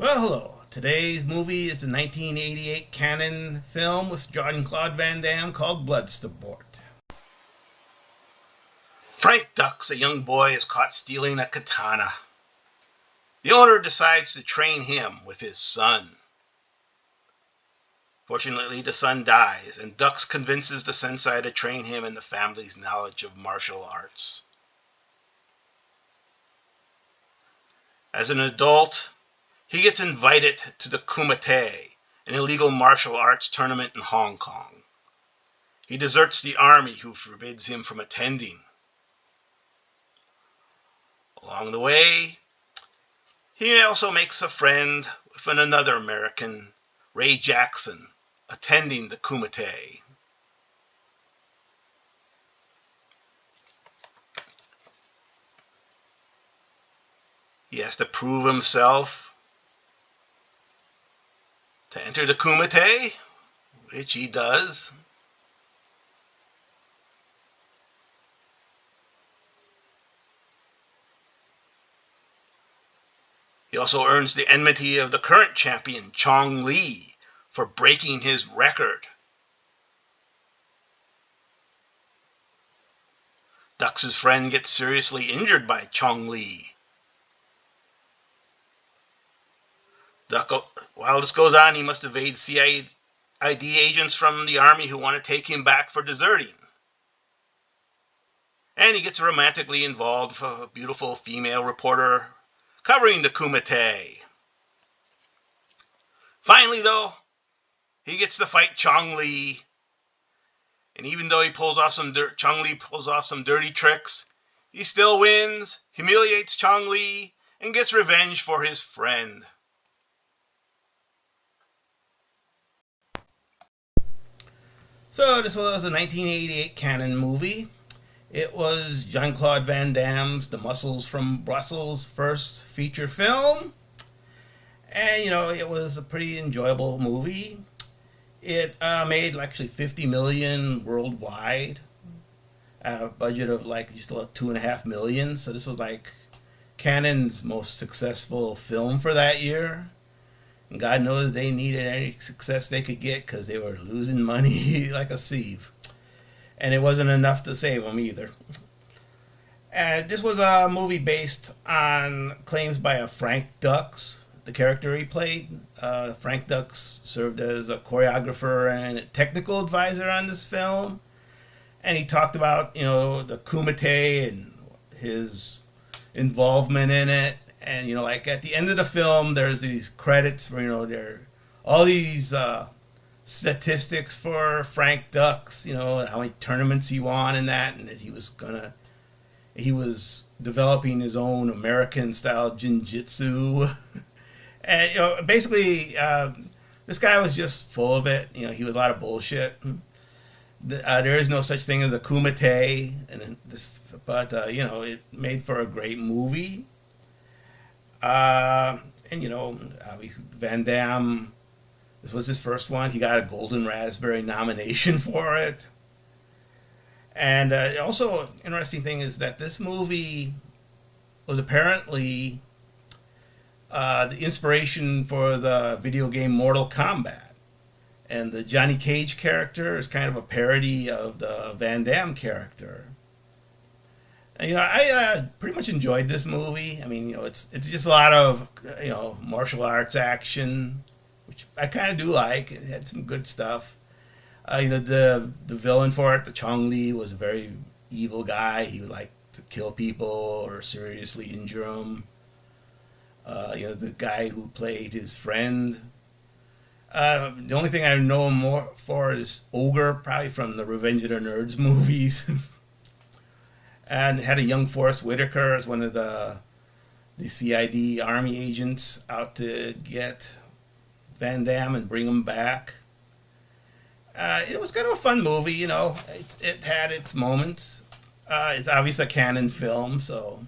Well, hello. Today's movie is the 1988 canon film with Jean-Claude Van Damme called Bloodsport. Frank Dux, a young boy, is caught stealing a katana. The owner decides to train him with his son. Fortunately, the son dies, and Dux convinces the sensei to train him in the family's knowledge of martial arts. As an adult, he gets invited to the Kumite, an illegal martial arts tournament in Hong Kong. He deserts the army, who forbids him from attending. Along the way, he also makes a friend with another American, Ray Jackson, attending the Kumite. He has to prove himself to enter the Kumite, which he does. He also earns the enmity of the current champion, Chong Li, for breaking his record. Dux's friend gets seriously injured by Chong Li. While this goes on, he must evade CID agents from the army who want to take him back for deserting. And he gets romantically involved with a beautiful female reporter covering the Kumite. Finally, though, he gets to fight Chong Li. And even though Chong Li pulls off some dirty tricks, he still wins, humiliates Chong Li, and gets revenge for his friend. So this was a 1988 canon movie. It was Jean-Claude Van Damme's The Muscles from Brussels' first feature film. And, it was a pretty enjoyable movie. It made actually $50 million worldwide at a budget of just $2.5 million. So this was Canon's most successful film for that year. And God knows they needed any success they could get because they were losing money like a sieve. And it wasn't enough to save them either. This was a movie based on claims by a Frank Dux, the character he played. Frank Dux served as a choreographer and a technical advisor on this film. And he talked about, the Kumite and his involvement in it. And, at the end of the film, there's these credits where, there are all these statistics for Frank Dux, how many tournaments he won and that he was developing his own American style jiu-jitsu. And, basically, this guy was just full of it. He was a lot of bullshit. There is no such thing as a Kumite, but it made for a great movie. Obviously Van Damme, this was his first one. He got a Golden Raspberry nomination for it. And also, interesting thing is that this movie was apparently the inspiration for the video game Mortal Kombat. And the Johnny Cage character is kind of a parody of the Van Damme character. And, I pretty much enjoyed this movie. I mean, it's just a lot of, martial arts action, which I kind of do like. It had some good stuff. The villain for it, the Chong Li, was a very evil guy. He would like to kill people or seriously injure them. The guy who played his friend. The only thing I know him more for is Ogre, probably from the Revenge of the Nerds movies. And had a young Forrest Whitaker as one of the CID army agents out to get Van Damme and bring him back. It was kind of a fun movie, It had its moments. It's obviously a canon film, so.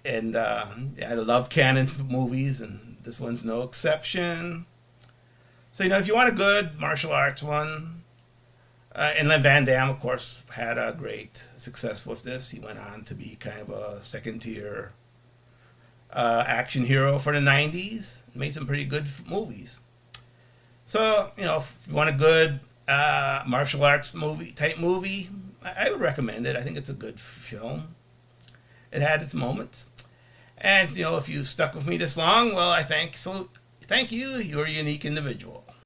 And I love canon movies, and this one's no exception. So, if you want a good martial arts one, and then Van Damme, of course, had a great success with this. He went on to be kind of a second-tier action hero for the 90s. Made some pretty good movies. So, if you want a good martial arts movie, I would recommend it. I think it's a good film. It had its moments. And, if you stuck with me this long, well, thank you. You're a unique individual.